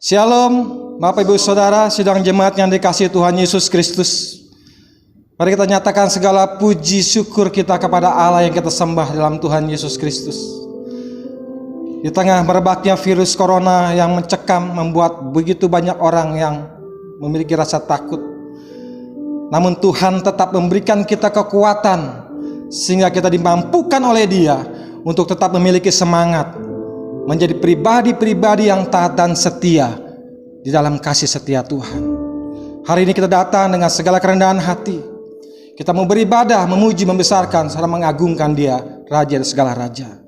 Shalom, Bapak Ibu Saudara, sidang jemaat yang dikasihi Tuhan Yesus Kristus. Mari kita nyatakan segala puji syukur kita kepada Allah yang kita sembah dalam Tuhan Yesus Kristus. Di tengah merebaknya virus corona yang mencekam, membuat begitu banyak orang yang memiliki rasa takut. Namun Tuhan tetap memberikan kita kekuatan sehingga kita dimampukan oleh Dia untuk tetap memiliki semangat, menjadi pribadi-pribadi yang taat dan setia di dalam kasih setia Tuhan. Hari ini kita datang dengan segala kerendahan hati. Kita mau beribadah, memuji, membesarkan, serta mengagungkan Dia, Raja dari segala raja.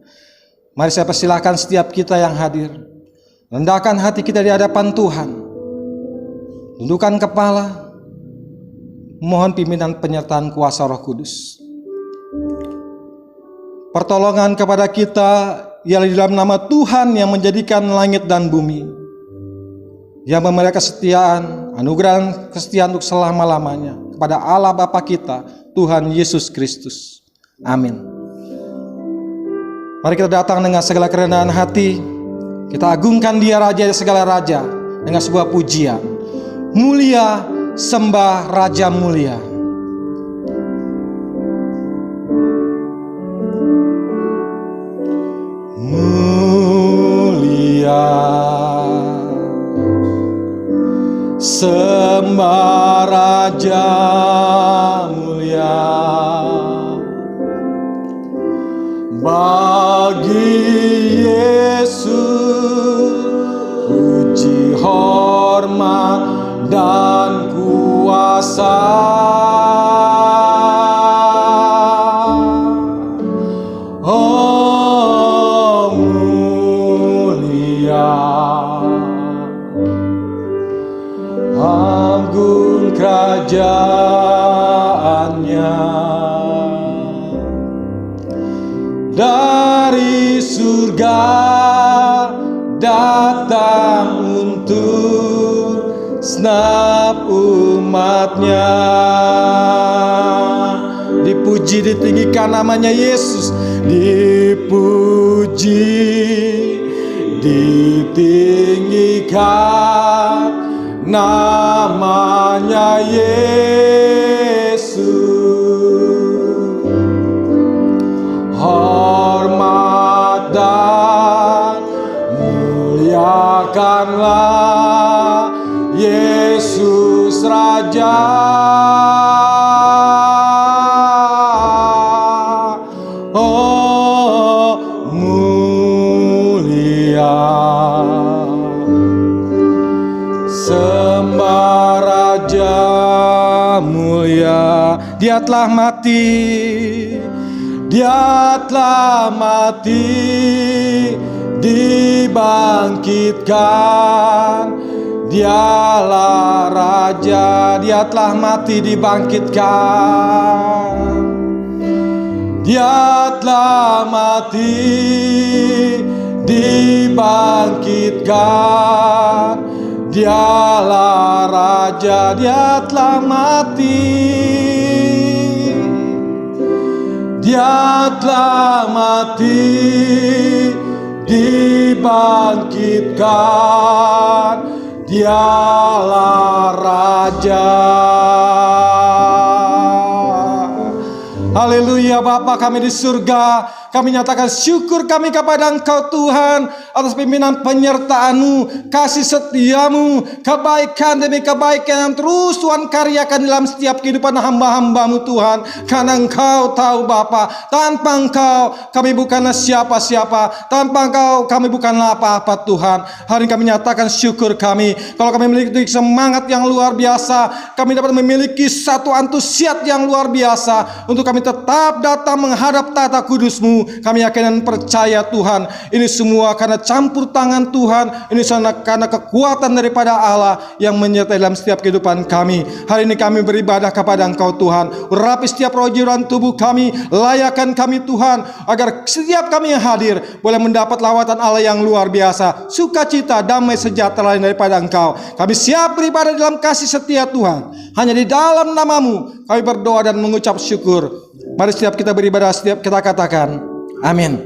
Mari saya persilahkan setiap kita yang hadir, rendahkan hati kita di hadapan Tuhan. Tundukkan kepala, mohon pimpinan penyertaan kuasa Roh Kudus. Pertolongan kepada kita ialah di dalam nama Tuhan yang menjadikan langit dan bumi, yang memberi kesetiaan, anugerah kesetiaan untuk selama-lamanya kepada Allah Bapa kita, Tuhan Yesus Kristus. Amin. Mari kita datang dengan segala kerendahan hati, kita agungkan Dia, Raja dari segala raja, dengan sebuah pujian. Mulia, sembah Raja mulia. Mulia, sembah Raja mulia. Bagi Yesus puji, hormat dan kuasa. Agung kerajaannya, dari surga datang untuk senap umatnya. Dipuji, ditinggikan namanya Yesus, dipuji, ditinggikan namanya Yesus. Hormat dan muliakanlah Yesus Raja. Oh, mulia, sembah Raja mulia. Dia telah mati, Dia telah mati, dibangkitkan. Dialah Raja, Dia telah mati, dibangkitkan. Dia telah mati, dibangkitkan. Dialah Raja, Dia telah mati, Dia telah mati, dibangkitkan. Dialah Raja. Haleluya. Bapa kami di surga, kami nyatakan syukur kami kepada Engkau Tuhan atas pimpinan penyertaan-Mu, kasih setia-Mu, kebaikan demi kebaikan yang terus Tuhan karyakan dalam setiap kehidupan hamba-hamba-Mu Tuhan. Karena Engkau tahu Bapa, tanpa Engkau kami bukanlah siapa-siapa, tanpa Engkau kami bukanlah apa-apa Tuhan. Hari ini kami nyatakan syukur kami, kalau kami memiliki semangat yang luar biasa, kami dapat memiliki satu antusias yang luar biasa untuk kami tetap datang menghadap tata kudus-Mu. Kami yakin dan percaya Tuhan, ini semua karena campur tangan Tuhan, ini karena kekuatan daripada Allah yang menyertai dalam setiap kehidupan kami. Hari ini kami beribadah kepada Engkau Tuhan. Urapi setiap roh jiwa dan tubuh kami, layakan kami Tuhan, agar setiap kami yang hadir boleh mendapat lawatan Allah yang luar biasa, sukacita, damai, sejahtera daripada Engkau. Kami siap beribadah dalam kasih setia Tuhan. Hanya di dalam nama-Mu kami berdoa dan mengucap syukur. Mari setiap kita beribadah, setiap kita katakan amin.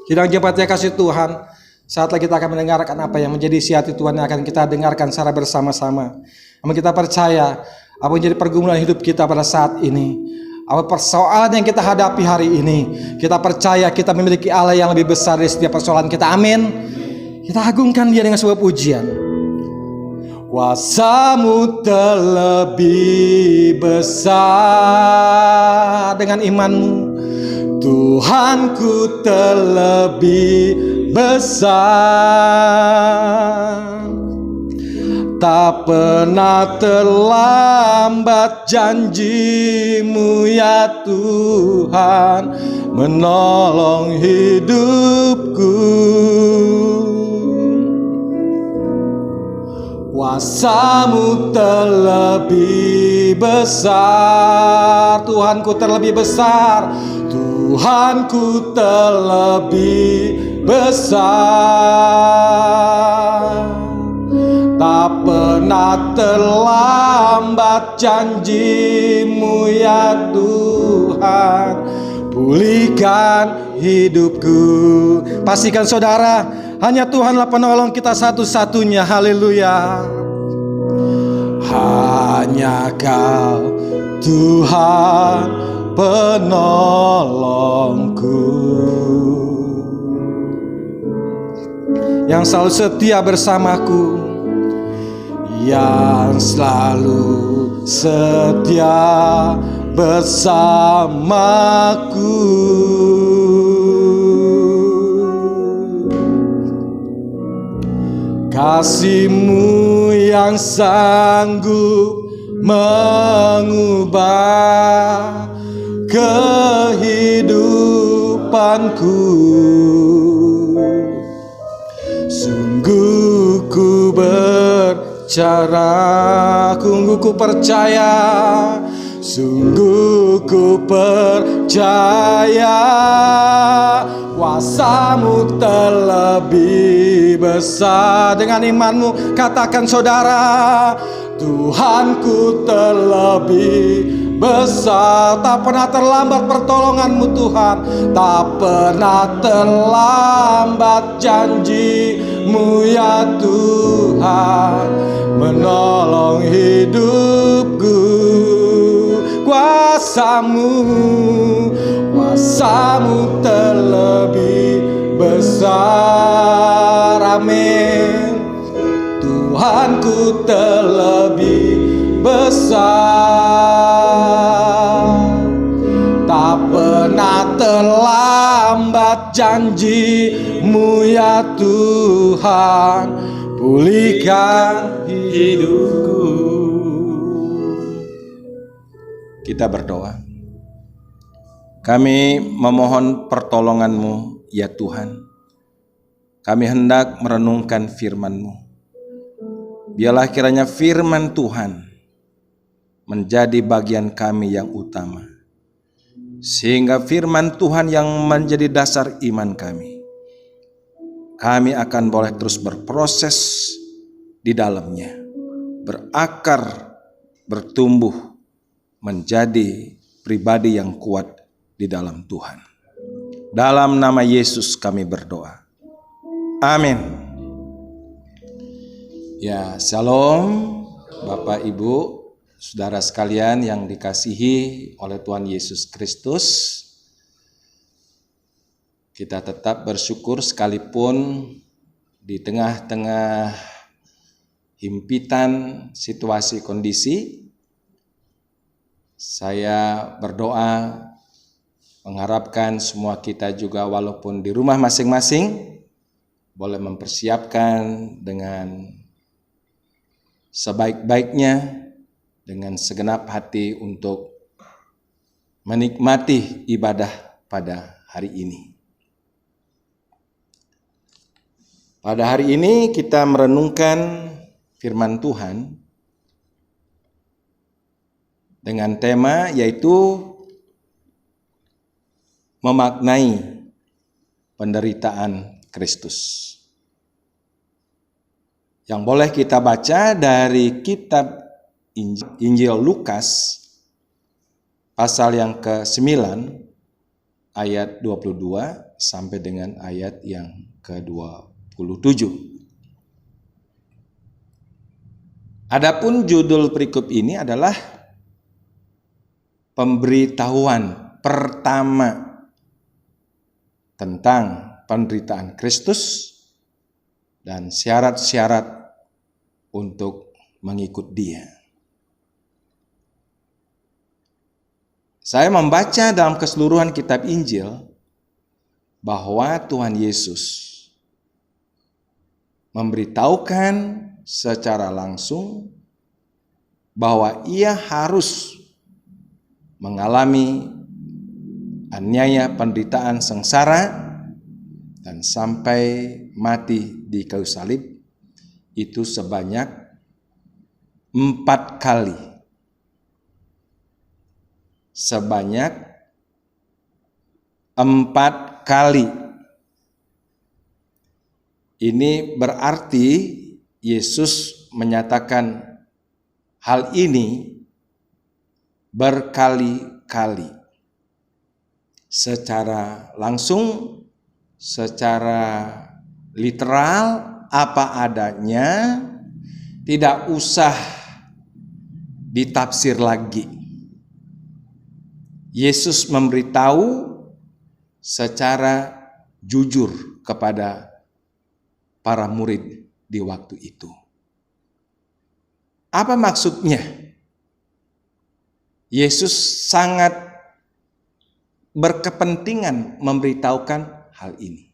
Sidang jemaat yang kasih Tuhan, Saat lagi kita akan mendengarkan apa yang menjadi isi hati Tuhan yang akan kita dengarkan secara bersama-sama. Namun kita percaya apa yang menjadi pergumulan hidup kita pada saat ini, apa persoalan yang kita hadapi hari ini, kita percaya kita memiliki Allah yang lebih besar dari setiap persoalan kita. Amin. Kita agungkan Dia dengan sebuah pujian. Kuasa-Mu terlebih besar. Dengan imanmu, Tuhanku terlebih besar. Tak pernah terlambat janji-Mu ya Tuhan menolong hidupku. Kuasa-Mu terlebih besar. Tuhanku terlebih besar. Tuhanku terlebih besar. Tak pernah terlambat janji-Mu ya Tuhan, pulihkan hidupku. Pastikan saudara, hanya Tuhanlah penolong kita satu-satunya. Haleluya. Hanya Kau Tuhan penolongku, yang selalu setia bersamaku, yang selalu setia bersamaku. Kasih-Mu yang sanggup mengubah kehidupanku. Sungguh ku sungguh ku percaya, sungguh ku percaya, kuasa-Mu terlebih besar. Dengan imanmu katakan saudara, Tuhanku terlebih besar. Tak pernah terlambat pertolongan-Mu Tuhan, tak pernah terlambat janji-Mu ya Tuhan menolong hidupku. Kuasa-Mu terlebih besar. Amin. Tuhanku terlebih besar. Tak pernah terlambat janji-Mu ya Tuhan, pulihkan hidupku. Kita berdoa. Kami memohon pertolongan-Mu ya Tuhan. Kami hendak merenungkan firman-Mu. Biarlah kiranya firman Tuhan menjadi bagian kami yang utama, sehingga firman Tuhan yang menjadi dasar iman kami, kami akan boleh terus berproses di dalamnya, berakar, bertumbuh, menjadi pribadi yang kuat di dalam Tuhan. Dalam nama Yesus kami berdoa. Amin. Ya, shalom Bapak Ibu, saudara sekalian yang dikasihi oleh Tuhan Yesus Kristus. Kita tetap bersyukur sekalipun di tengah-tengah himpitan situasi kondisi. Saya berdoa mengharapkan semua kita juga walaupun di rumah masing-masing boleh mempersiapkan dengan sebaik-baiknya, dengan segenap hati untuk menikmati ibadah pada hari ini. Pada hari ini kita merenungkan firman Tuhan dengan tema yaitu memaknai penderitaan Kristus. Yang boleh kita baca dari kitab Injil Lukas pasal yang ke-9 ayat 22 sampai dengan ayat yang ke-26. Adapun judul perikop ini adalah pemberitahuan pertama tentang penderitaan Kristus dan syarat-syarat untuk mengikut Dia. Saya membaca dalam keseluruhan kitab Injil bahwa Tuhan Yesus memberitahukan secara langsung bahwa Ia harus mengalami aniaya, penderitaan, sengsara, dan sampai mati di kayu salib itu sebanyak 4 kali. Sebanyak 4 kali. Ini berarti Yesus menyatakan hal ini berkali-kali. Secara langsung, secara literal, apa adanya, tidak usah ditafsir lagi. Yesus memberitahu secara jujur kepada para murid di waktu itu. Apa maksudnya? Yesus sangat berkepentingan memberitahukan hal ini.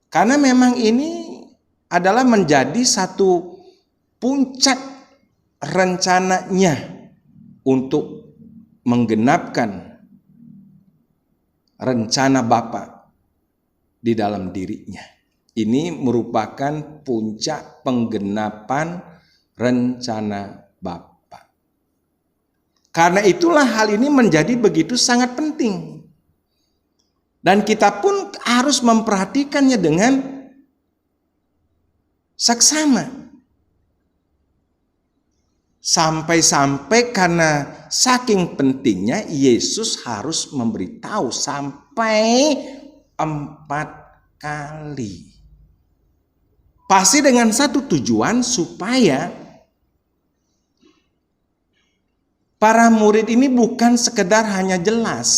Karena memang ini adalah menjadi satu puncak rencananya untuk menggenapkan rencana Bapa di dalam dirinya. Ini merupakan puncak penggenapan rencana Bapa. Karena itulah hal ini menjadi begitu sangat penting. Dan kita pun harus memperhatikannya dengan seksama. Sampai-sampai karena saking pentingnya Yesus harus memberitahu sampai 4 kali. Pasti dengan satu tujuan supaya para murid ini bukan sekedar hanya jelas.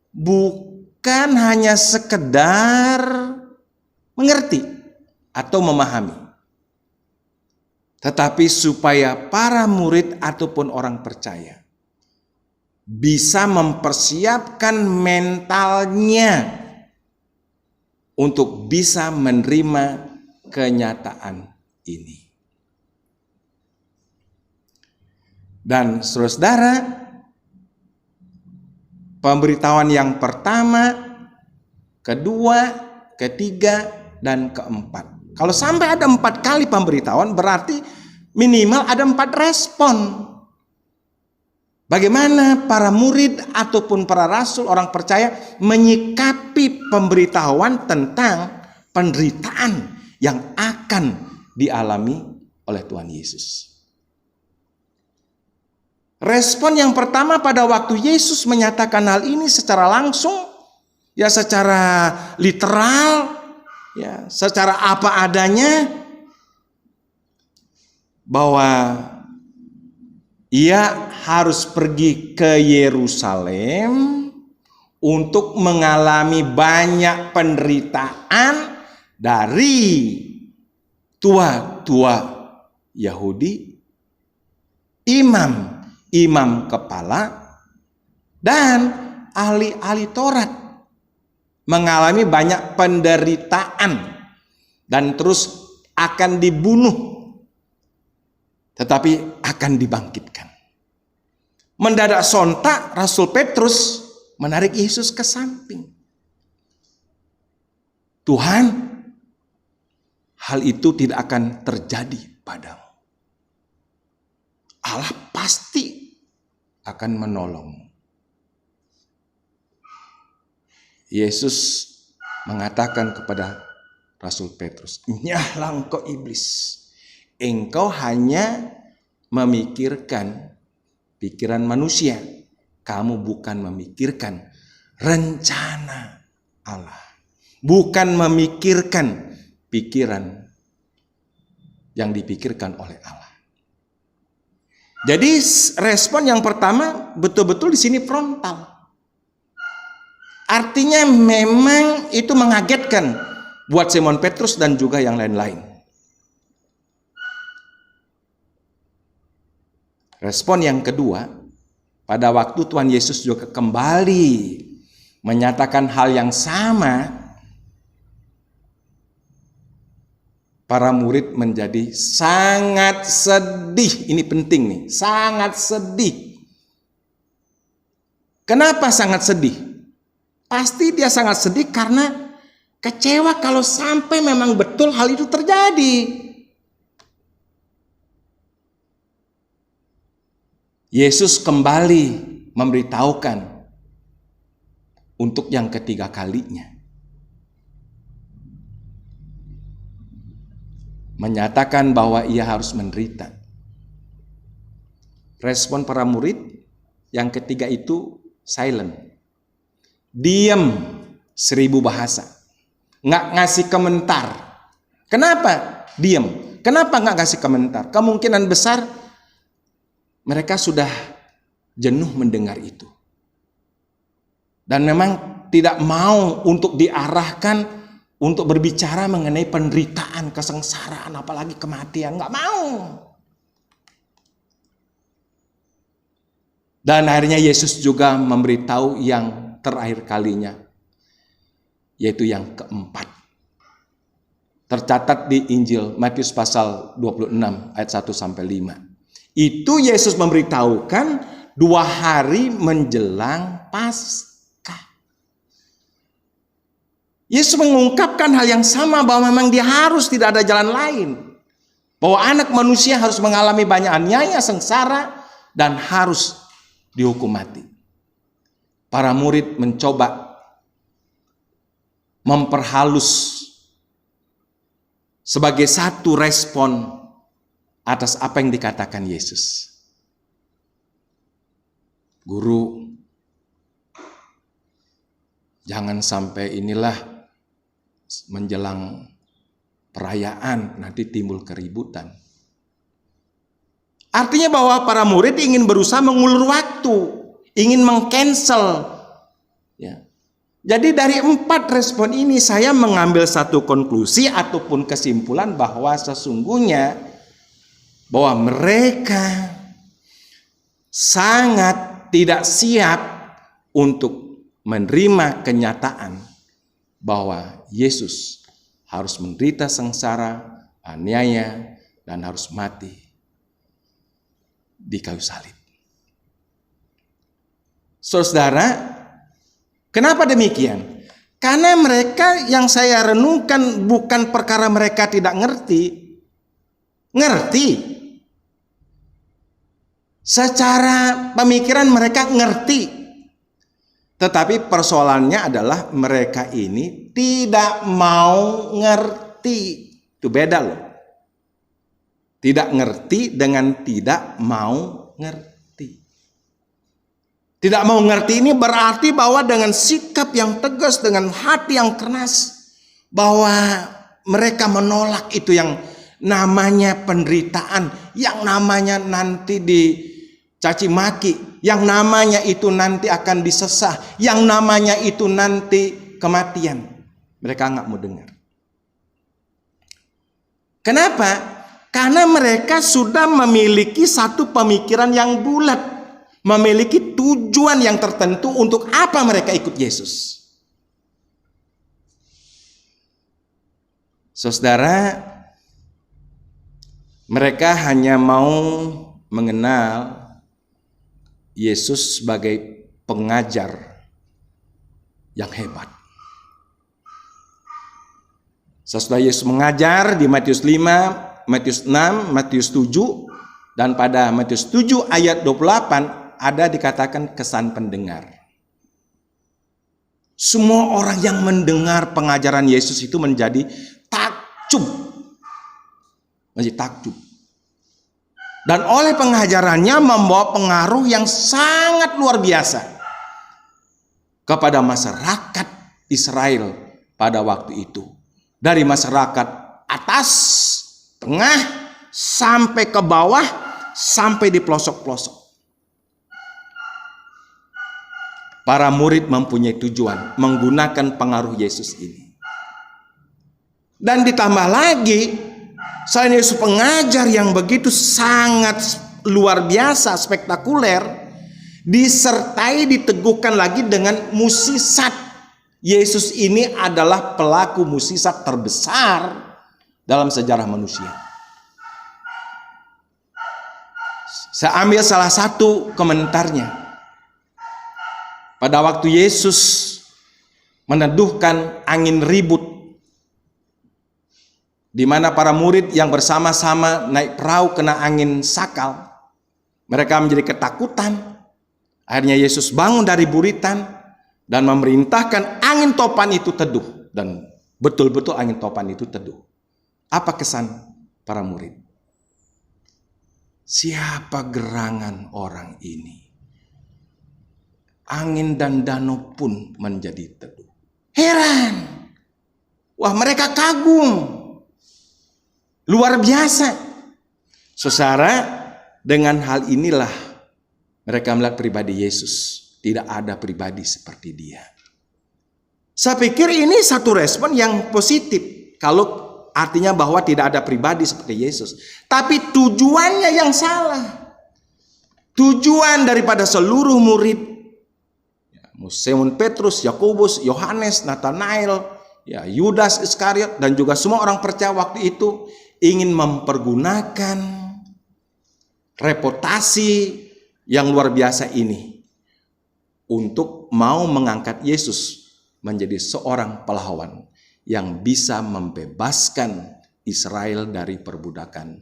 Bukan hanya sekedar mengerti atau memahami. Tetapi supaya para murid ataupun orang percaya bisa mempersiapkan mentalnya untuk bisa menerima kenyataan ini. Dan saudara-saudara, pemberitahuan yang pertama, kedua, ketiga, dan keempat. Kalau sampai ada 4 kali pemberitahuan, berarti minimal ada 4 respon. Bagaimana para murid ataupun para rasul, orang percaya, menyikapi pemberitahuan tentang penderitaan yang akan dialami oleh Tuhan Yesus. Respon yang pertama pada waktu Yesus menyatakan hal ini secara langsung, ya secara literal, ya secara apa adanya, bahwa Ia harus pergi ke Yerusalem untuk mengalami banyak penderitaan dari tua-tua Yahudi, imam kepala, dan ahli-ahli Taurat. Mengalami banyak penderitaan dan terus akan dibunuh, tetapi akan dibangkitkan. Mendadak sontak Rasul Petrus menarik Yesus ke samping. Tuhan, hal itu tidak akan terjadi padamu. Allah pasti akan menolongmu. Yesus mengatakan kepada Rasul Petrus, "Nyahlah engkau iblis. Engkau hanya memikirkan pikiran manusia. Kamu bukan memikirkan rencana Allah. bukan memikirkan pikiran yang dipikirkan oleh Allah. Jadi respon yang pertama betul-betul di sini frontal. Artinya memang itu mengagetkan buat Simon Petrus dan juga yang lain-lain. Respon yang kedua, pada waktu Tuhan Yesus juga kembali menyatakan hal yang sama, para murid menjadi sangat sedih. Ini penting nih, sangat sedih. Kenapa sangat sedih? Pasti dia sangat sedih karena kecewa kalau sampai memang betul hal itu terjadi. Yesus kembali memberitahukan untuk yang ketiga kalinya. Menyatakan bahwa ia harus menderita. Respon para murid yang ketiga itu silent. Diam 1000 bahasa. Nggak ngasih komentar. Kenapa? Diam. Kenapa nggak ngasih komentar? Kemungkinan besar mereka sudah jenuh mendengar itu. Dan memang tidak mau untuk diarahkan untuk berbicara mengenai penderitaan, kesengsaraan, apalagi kematian. Nggak mau. Dan akhirnya Yesus juga memberitahu yang terakhir kalinya, yaitu yang keempat. Tercatat di Injil Matius pasal 26 ayat 1-5. Itu Yesus memberitahukan 2 hari menjelang Paskah. Yesus mengungkapkan hal yang sama, bahwa memang dia harus, tidak ada jalan lain. Bahwa anak manusia harus mengalami banyak aniaya, sengsara, dan harus dihukum mati. Para murid mencoba memperhalus sebagai satu respon atas apa yang dikatakan Yesus. Guru, jangan sampai inilah menjelang perayaan nanti timbul keributan. Artinya bahwa para murid ingin berusaha mengulur waktu, ingin meng-cancel. Ya. Jadi dari 4 respon ini saya mengambil satu konklusi ataupun kesimpulan bahwa sesungguhnya bahwa mereka sangat tidak siap untuk menerima kenyataan bahwa Yesus harus menderita sengsara, aniaya, dan harus mati di kayu salib. Saudara, kenapa demikian? Karena mereka, yang saya renungkan bukan perkara mereka tidak ngerti. Secara pemikiran mereka ngerti. Tetapi persoalannya adalah mereka ini tidak mau ngerti. Itu beda loh. Tidak ngerti dengan tidak mau ngerti. Tidak mau ngerti ini berarti bahwa dengan sikap yang tegas, dengan hati yang keras, bahwa mereka menolak itu yang namanya penderitaan, yang namanya nanti dicaci maki, yang namanya itu nanti akan disesah, yang namanya itu nanti kematian. Mereka nggak mau dengar. Kenapa? Karena mereka sudah memiliki satu pemikiran yang bulat. Memiliki tujuan yang tertentu untuk apa mereka ikut Yesus. Saudara, mereka hanya mau mengenal Yesus sebagai pengajar yang hebat. Sesudah Yesus mengajar di Matius 5, Matius 6, Matius 7, dan pada Matius 7 ayat 28 ada dikatakan kesan pendengar. Semua orang yang mendengar pengajaran Yesus itu menjadi takjub. Menjadi takjub. Dan oleh pengajarannya membawa pengaruh yang sangat luar biasa kepada masyarakat Israel pada waktu itu. Dari masyarakat atas, tengah, sampai ke bawah, sampai di pelosok-pelosok. Para murid mempunyai tujuan menggunakan pengaruh Yesus ini. Dan ditambah lagi, selain Yesus pengajar yang begitu sangat luar biasa, spektakuler, disertai diteguhkan lagi dengan musisat. Yesus ini adalah pelaku musisat terbesar dalam sejarah manusia. Saya ambil salah satu komentarnya. Pada waktu Yesus meneduhkan angin ribut, di mana para murid yang bersama-sama naik perahu kena angin sakal, mereka menjadi ketakutan. Akhirnya Yesus bangun dari buritan dan memerintahkan angin topan itu teduh. Dan betul-betul angin topan itu teduh. Apa kesan para murid? Siapa gerangan orang ini? Angin dan danau pun menjadi teduh. Heran. Wah, mereka kagum. Luar biasa. Saudara, dengan hal inilah mereka melihat pribadi Yesus. Tidak ada pribadi seperti dia. Saya pikir ini satu respon yang positif. Kalau artinya bahwa tidak ada pribadi seperti Yesus. Tapi tujuannya yang salah. Tujuan daripada seluruh murid, Simon Petrus, Yakobus, Yohanes, Nathanael, Yudas Iskariot, dan juga semua orang percaya waktu itu ingin mempergunakan reputasi yang luar biasa ini untuk mau mengangkat Yesus menjadi seorang pahlawan yang bisa membebaskan Israel dari perbudakan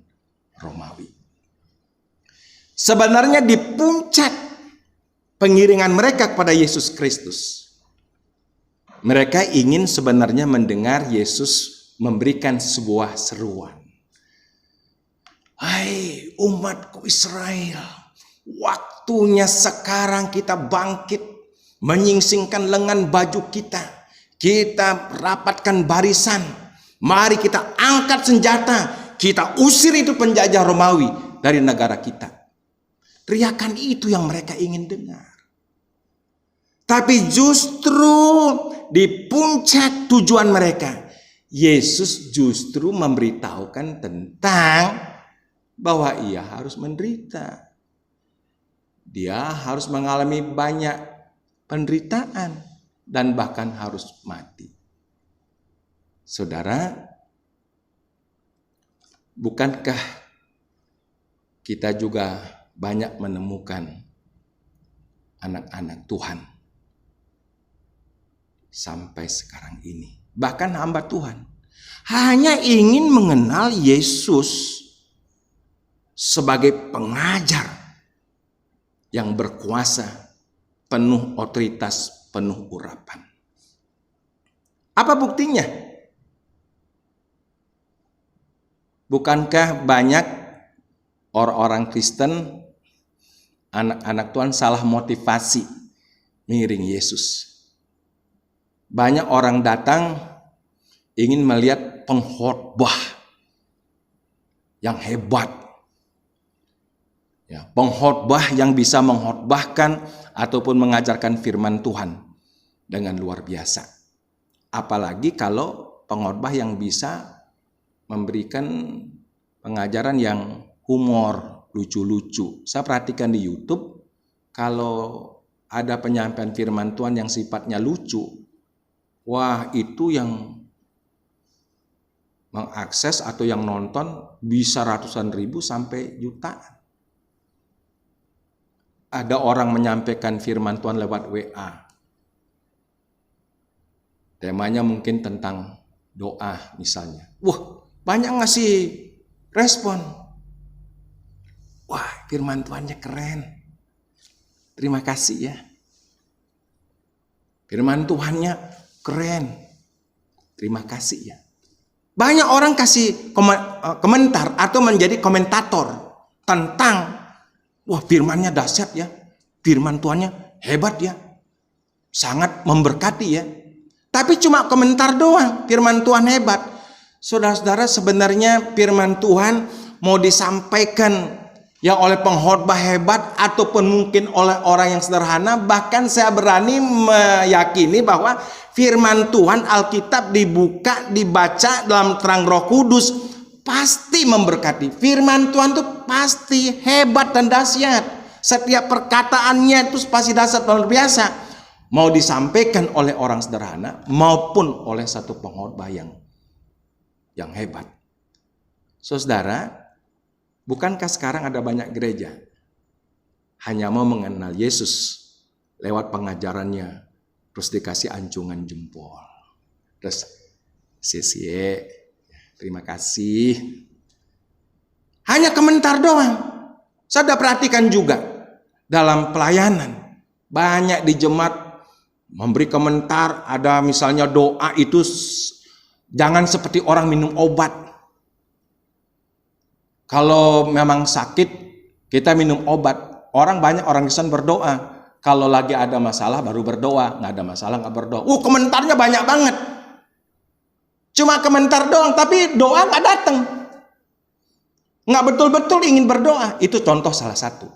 Romawi. Sebenarnya di puncak pengiringan mereka kepada Yesus Kristus, mereka ingin sebenarnya mendengar Yesus memberikan sebuah seruan. Hai umatku Israel, waktunya sekarang kita bangkit, menyingsingkan lengan baju kita, kita rapatkan barisan, mari kita angkat senjata, kita usir itu penjajah Romawi dari negara kita. Teriakan itu yang mereka ingin dengar. Tapi justru di puncak tujuan mereka, Yesus justru memberitahukan tentang bahwa ia harus menderita. Dia harus mengalami banyak penderitaan dan bahkan harus mati. Saudara, bukankah kita juga banyak menemukan anak-anak Tuhan sampai sekarang ini, bahkan hamba Tuhan, hanya ingin mengenal Yesus sebagai pengajar yang berkuasa, penuh otoritas, penuh urapan. Apa buktinya? Bukankah banyak orang-orang Kristen, anak-anak Tuhan salah motivasi mengiring Yesus? Banyak orang datang ingin melihat pengkhotbah yang hebat, pengkhotbah yang bisa mengkhotbahkan ataupun mengajarkan firman Tuhan dengan luar biasa. Apalagi kalau pengkhotbah yang bisa memberikan pengajaran yang humor, lucu-lucu. Saya perhatikan di YouTube, kalau ada penyampaian firman Tuhan yang sifatnya lucu, wah, itu yang mengakses atau yang nonton bisa ratusan ribu sampai jutaan. Ada orang menyampaikan firman Tuhan lewat WA. Temanya mungkin tentang doa misalnya. Wah, banyak ngasih respon. Wah, firman Tuhannya keren. Terima kasih ya. Firman Tuhannya keren. Terima kasih ya. Banyak orang kasih komentar atau menjadi komentator tentang, wah, firmannya dahsyat ya. Firman Tuhannya hebat ya. Sangat memberkati ya. Tapi cuma komentar doang, firman Tuhan hebat. Saudara-saudara, sebenarnya firman Tuhan mau disampaikan yang oleh pengkhotbah hebat ataupun mungkin oleh orang yang sederhana. Bahkan saya berani meyakini bahwa firman Tuhan, Alkitab dibuka, dibaca dalam terang Roh Kudus, pasti memberkati. Firman Tuhan itu pasti hebat dan dahsyat. Setiap perkataannya itu pasti dahsyat luar biasa. Mau disampaikan oleh orang sederhana maupun oleh satu pengkhotbah yang hebat. Saudara, bukankah sekarang ada banyak gereja hanya mau mengenal Yesus lewat pengajarannya, terus dikasih ancungan jempol, terus CC, terima kasih, hanya komentar doang. Saya sudah perhatikan juga dalam pelayanan, banyak di jemaat memberi komentar. Ada misalnya doa itu jangan seperti orang minum obat. Kalau memang sakit kita minum obat. Banyak orang Kristen berdoa. Kalau lagi ada masalah baru berdoa, nggak ada masalah nggak berdoa. Komentarnya banyak banget. Cuma komentar doang, tapi doa nggak datang. Nggak betul-betul ingin berdoa. Itu contoh salah satu.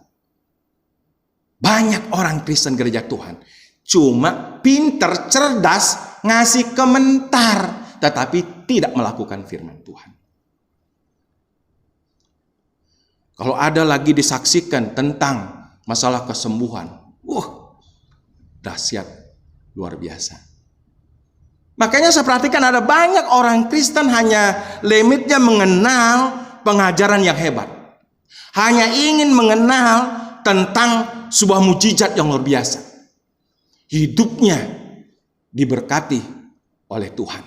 Banyak orang Kristen gereja Tuhan cuma pinter, cerdas, ngasih komentar, tetapi tidak melakukan firman Tuhan. Kalau ada lagi disaksikan tentang masalah kesembuhan, dahsyat, luar biasa. Makanya saya perhatikan ada banyak orang Kristen hanya limitnya mengenal pengajaran yang hebat. Hanya ingin mengenal tentang sebuah mujizat yang luar biasa. Hidupnya diberkati oleh Tuhan.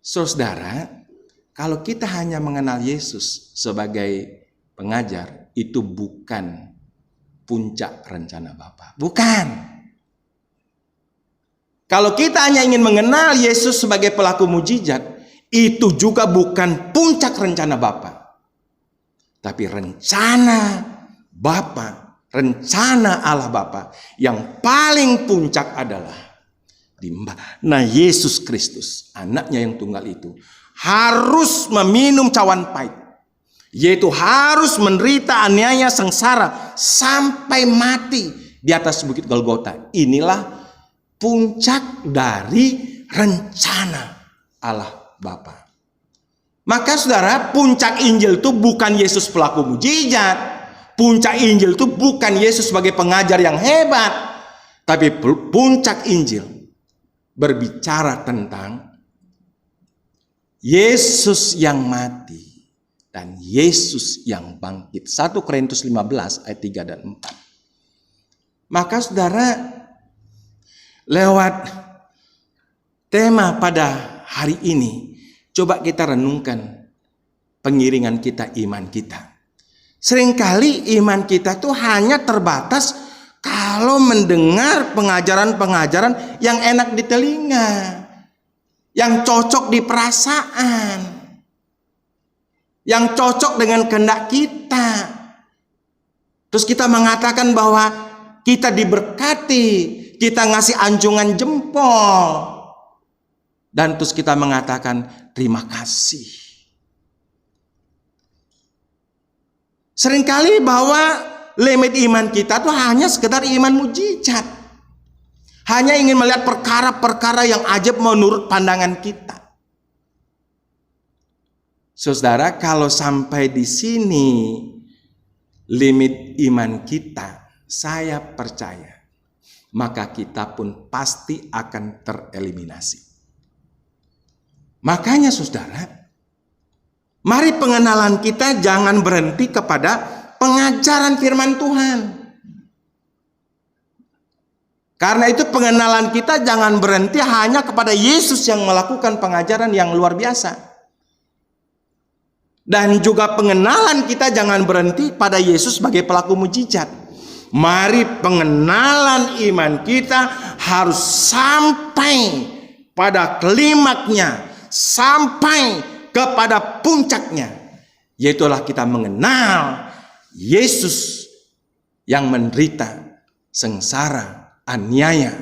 Saudara, kalau kita hanya mengenal Yesus sebagai pengajar, itu bukan puncak rencana Bapa. Bukan. Kalau kita hanya ingin mengenal Yesus sebagai pelaku mujizat, itu juga bukan puncak rencana Bapa. Tapi rencana Bapa, rencana Allah Bapa yang paling puncak adalah di mana Yesus Kristus, anaknya yang tunggal itu, harus meminum cawan pahit, yaitu harus menderita aniaya sengsara sampai mati di atas bukit Golgota. Inilah puncak dari rencana Allah Bapa. Maka saudara, puncak Injil itu bukan Yesus pelaku mujizat. Puncak Injil itu bukan Yesus sebagai pengajar yang hebat. Tapi puncak Injil berbicara tentang Yesus yang mati dan Yesus yang bangkit. 1 Korintus 15 ayat 3 dan 4. Maka saudara, lewat tema pada hari ini, coba kita renungkan pengiringan kita, iman kita. Seringkali iman kita tuh hanya terbatas kalau mendengar pengajaran-pengajaran yang enak di telinga, yang cocok di perasaan, yang cocok dengan kehendak kita. Terus kita mengatakan bahwa kita diberkati, kita ngasih anjungan jempol, dan terus kita mengatakan terima kasih. Seringkali bahwa limit iman kita tuh hanya sekedar iman mujizat. Hanya ingin melihat perkara-perkara yang ajaib menurut pandangan kita. Saudara, kalau sampai di sini limit iman kita, saya percaya, maka kita pun pasti akan tereliminasi. Makanya saudara, mari pengenalan kita jangan berhenti kepada pengajaran firman Tuhan. Karena itu pengenalan kita jangan berhenti hanya kepada Yesus yang melakukan pengajaran yang luar biasa. Dan juga pengenalan kita jangan berhenti pada Yesus sebagai pelaku mujizat. Mari pengenalan iman kita harus sampai pada klimaknya, sampai kepada puncaknya, yaitulah kita mengenal Yesus yang menderita sengsara, aniaya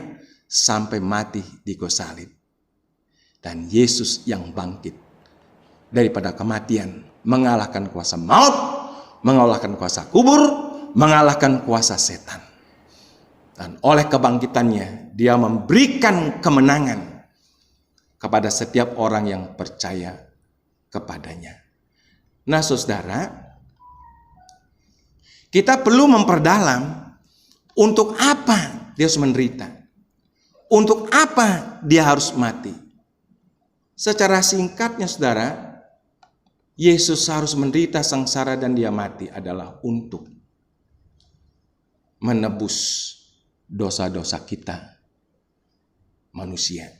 sampai mati di kayu salib. Dan Yesus yang bangkit daripada kematian, mengalahkan kuasa maut, mengalahkan kuasa kubur, mengalahkan kuasa setan. Dan oleh kebangkitannya, dia memberikan kemenangan kepada setiap orang yang percaya kepadanya. Nah, saudara, kita perlu memperdalam untuk apa dia harus menderita, untuk apa dia harus mati. Secara singkatnya, saudara, Yesus harus menderita sengsara dan dia mati adalah untuk menebus dosa-dosa kita manusia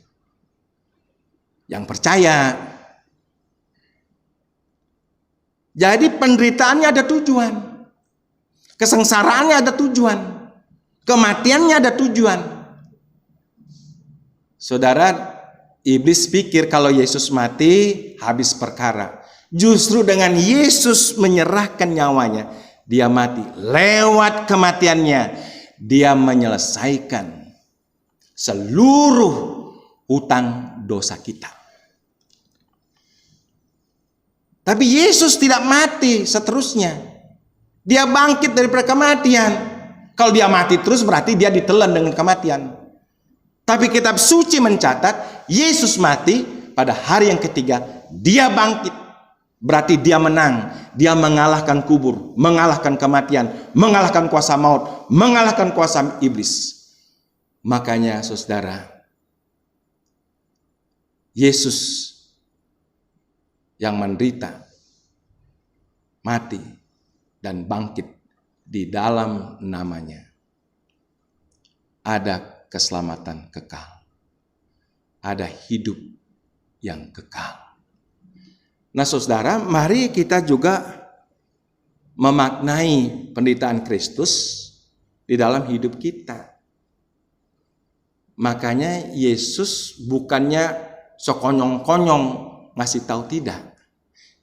yang percaya. Jadi penderitaannya ada tujuan, kesengsaraannya ada tujuan, kematiannya ada tujuan. Saudara, iblis pikir kalau Yesus mati habis perkara. Justru dengan Yesus menyerahkan nyawanya, dia mati. Lewat kematiannya, dia menyelesaikan seluruh hutang dosa kita. Tapi Yesus tidak mati seterusnya. Dia bangkit daripada kematian. Kalau dia mati terus berarti dia ditelan dengan kematian. Tapi kitab suci mencatat Yesus mati pada hari yang ketiga, dia bangkit. Berarti dia menang, dia mengalahkan kubur, mengalahkan kematian, mengalahkan kuasa maut, mengalahkan kuasa iblis. Makanya saudara, Yesus yang menderita, mati, dan bangkit, di dalam namanya ada keselamatan kekal, ada hidup yang kekal. Nah saudara, mari kita juga memaknai penderitaan Kristus di dalam hidup kita. Makanya Yesus bukannya sekonyong-konyong ngasih tahu, tidak.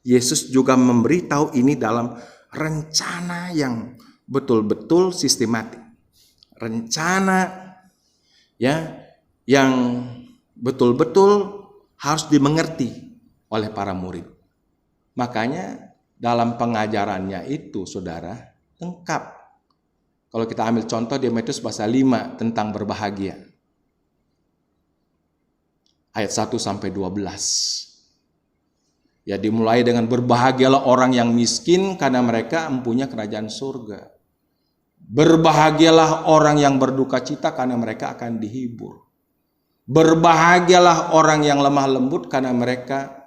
Yesus juga memberitahu ini dalam rencana yang betul-betul sistematik. Rencana ya yang betul-betul harus dimengerti oleh para murid. Makanya dalam pengajarannya itu, saudara, lengkap. Kalau kita ambil contoh di Matius pasal 5 tentang berbahagia. Ayat 1 sampai 12. Ya, dimulai dengan berbahagialah orang yang miskin karena mereka mempunyai kerajaan surga. Berbahagialah orang yang berduka cita karena mereka akan dihibur. Berbahagialah orang yang lemah lembut karena mereka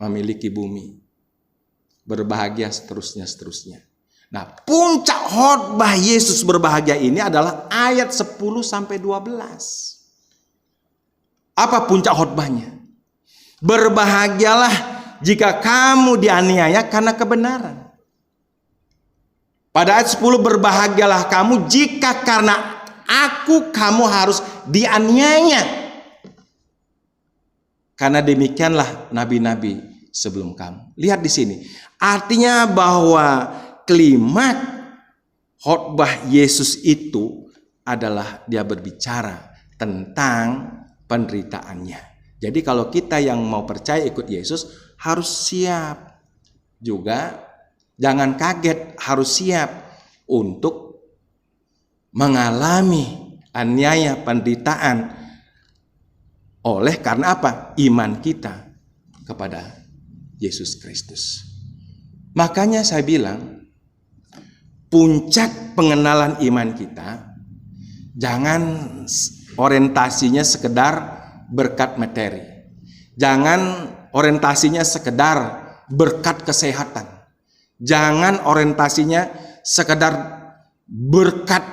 memiliki bumi. Berbahagia seterusnya. Nah, puncak khotbah Yesus berbahagia ini adalah ayat 10 sampai 12. Apa puncak khotbahnya? Berbahagialah jika kamu dianiaya karena kebenaran. Pada ayat 10, berbahagialah kamu jika karena aku kamu harus dianiaya. Karena demikianlah nabi-nabi sebelum kamu. Lihat di sini. Artinya bahwa klimaks khotbah Yesus itu adalah dia berbicara tentang penderitaannya. Jadi kalau kita yang mau percaya ikut Yesus harus siap juga, jangan kaget, harus siap untuk mengalami aniaya penderitaan oleh karena apa? Iman kita kepada Yesus Kristus. Makanya saya bilang, puncak pengenalan iman kita jangan orientasinya sekedar berkat materi. Jangan orientasinya sekedar berkat kesehatan. Jangan orientasinya sekedar berkat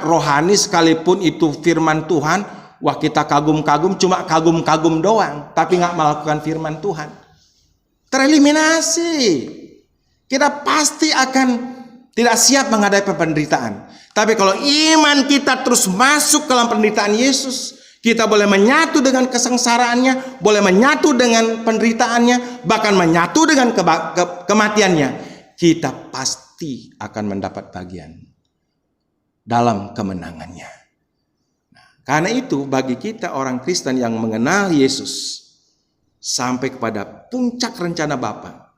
rohani, sekalipun itu firman Tuhan. Wah, kita kagum-kagum, cuma kagum-kagum doang, tapi nggak melakukan firman Tuhan. Tereliminasi. Kita pasti akan tidak siap menghadapi penderitaan. Tapi kalau iman kita terus masuk ke dalam penderitaan Yesus, kita boleh menyatu dengan kesengsaraannya, boleh menyatu dengan penderitaannya, bahkan menyatu dengan kematiannya. Kita pasti akan mendapat bagian dalam kemenangannya. Karena itu bagi kita orang Kristen yang mengenal Yesus sampai kepada puncak rencana Bapa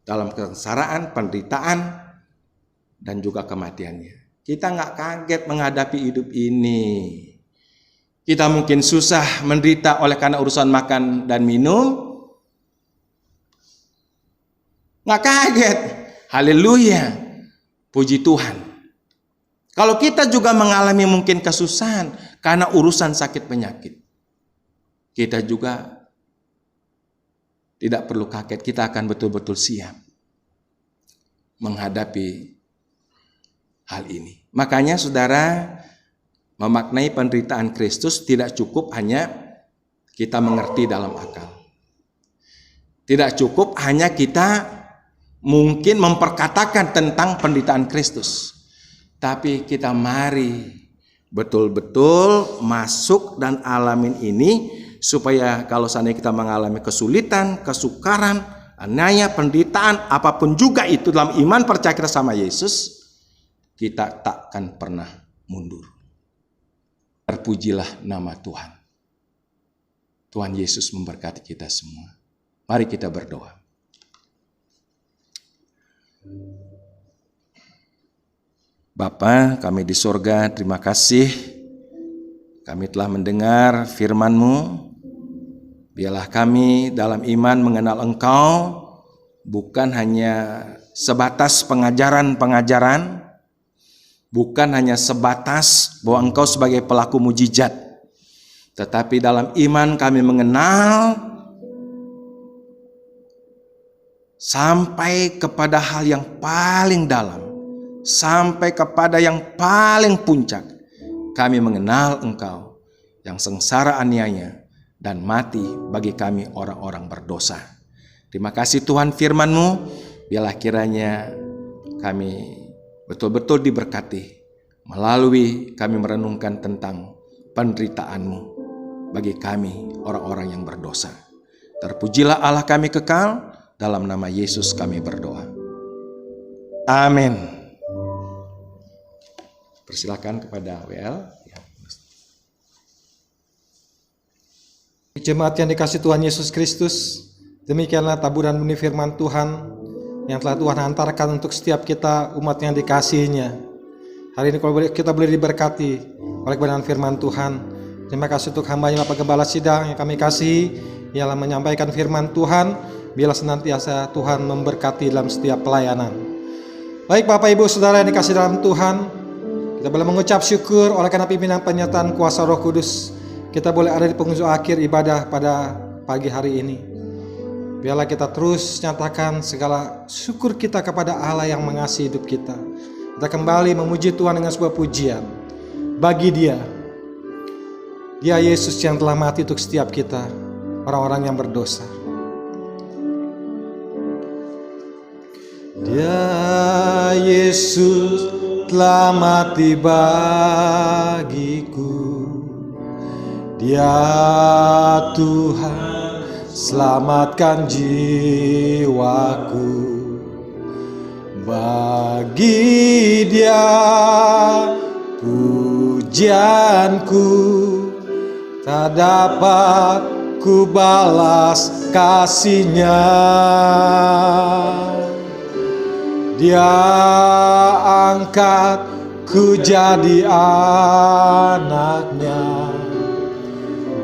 dalam kesengsaraan, penderitaan, dan juga kematiannya. Kita nggak kaget menghadapi hidup ini. Kita mungkin susah menderita oleh karena urusan makan dan minum. Nggak kaget. Haleluya. Puji Tuhan. Kalau kita juga mengalami mungkin kesusahan karena urusan sakit penyakit, kita juga tidak perlu kaget, kita akan betul-betul siap menghadapi hal ini. Makanya saudara, memaknai penderitaan Kristus tidak cukup hanya kita mengerti dalam akal. Tidak cukup hanya kita mungkin memperkatakan tentang penderitaan Kristus. Tapi kita mari betul-betul masuk dan alamin ini, supaya kalau seandainya kita mengalami kesulitan, kesukaran, aniaya, penderitaan, apapun juga itu dalam iman percaya kita sama Yesus, kita takkan pernah mundur. Terpujilah nama Tuhan. Tuhan Yesus memberkati kita semua. Mari kita berdoa. Bapa kami di sorga, terima kasih kami telah mendengar firman-Mu. Biarlah kami dalam iman mengenal Engkau bukan hanya sebatas pengajaran-pengajaran, bukan hanya sebatas bahwa Engkau sebagai pelaku mujizat, tetapi dalam iman kami mengenal sampai kepada hal yang paling dalam, sampai kepada yang paling puncak. Kami mengenal Engkau yang sengsara aniaya dan mati bagi kami orang-orang berdosa. Terima kasih Tuhan firman-Mu. Biarlah kiranya kami betul-betul diberkati melalui kami merenungkan tentang penderitaan-Mu bagi kami orang-orang yang berdosa. Terpujilah Allah kami kekal. Dalam nama Yesus kami berdoa. Amin. Persilakan kepada WL. Jemaat yang dikasih Tuhan Yesus Kristus, demikianlah taburan benih firman Tuhan yang telah Tuhan hantarkan untuk setiap kita umat yang dikasihinya. Hari ini kalau kita boleh diberkati oleh kebenaran firman Tuhan. Terima kasih untuk hamba-Nya Bapak Gembala Sidang yang kami kasihi, ialah menyampaikan firman Tuhan. Biarlah senantiasa Tuhan memberkati dalam setiap pelayanan. Baik Bapak Ibu Saudara yang dikasih dalam Tuhan, kita boleh mengucap syukur oleh karena pimpinan penyertaan kuasa Roh Kudus. Kita boleh ada di penghujung akhir ibadah pada pagi hari ini. Biarlah kita terus nyatakan segala syukur kita kepada Allah yang mengasihi hidup kita. Kita kembali memuji Tuhan dengan sebuah pujian bagi Dia. Dia Yesus yang telah mati untuk setiap kita, orang-orang yang berdosa. Dia Yesus telah mati bagiku. Dia Tuhan selamatkan jiwaku. Bagi Dia pujianku tak dapat ku balas kasih-Nya. Dia angkat ku jadi anak-Nya.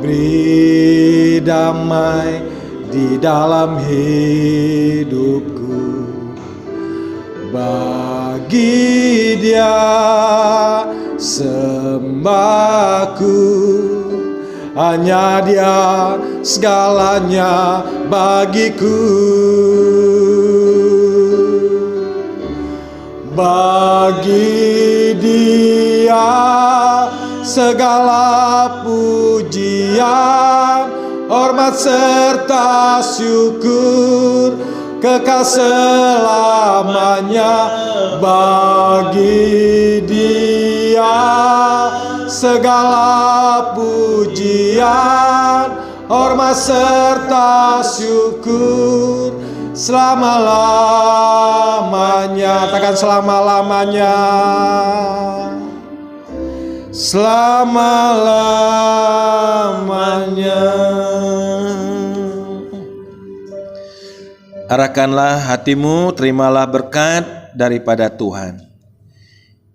Beri damai di dalam hidupku. Bagi Dia sembahku. Hanya Dia segalanya bagiku. Bagi Dia segala pujian, hormat serta syukur kekal selamanya. Bagi Dia segala pujian, hormat serta syukur selama-lamanya. Katakan selama-lamanya. selama-lamanya. Arahkanlah hatimu, terimalah berkat daripada Tuhan.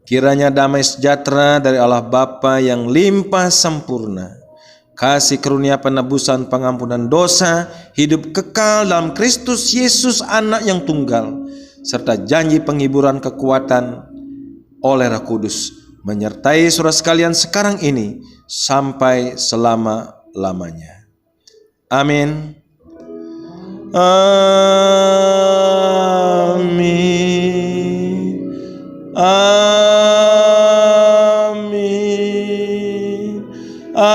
Kiranya damai sejahtera dari Allah Bapa yang limpah sempurna, kasih karunia penebusan pengampunan dosa, hidup kekal dalam Kristus Yesus Anak yang tunggal, serta janji penghiburan kekuatan oleh Roh Kudus menyertai saudara sekalian sekarang ini sampai selama-lamanya. Amin. Amin. Amin. Amin.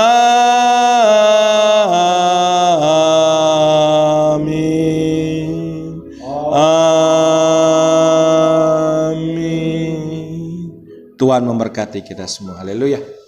Amin. Tuhan memberkati kita semua. Haleluya.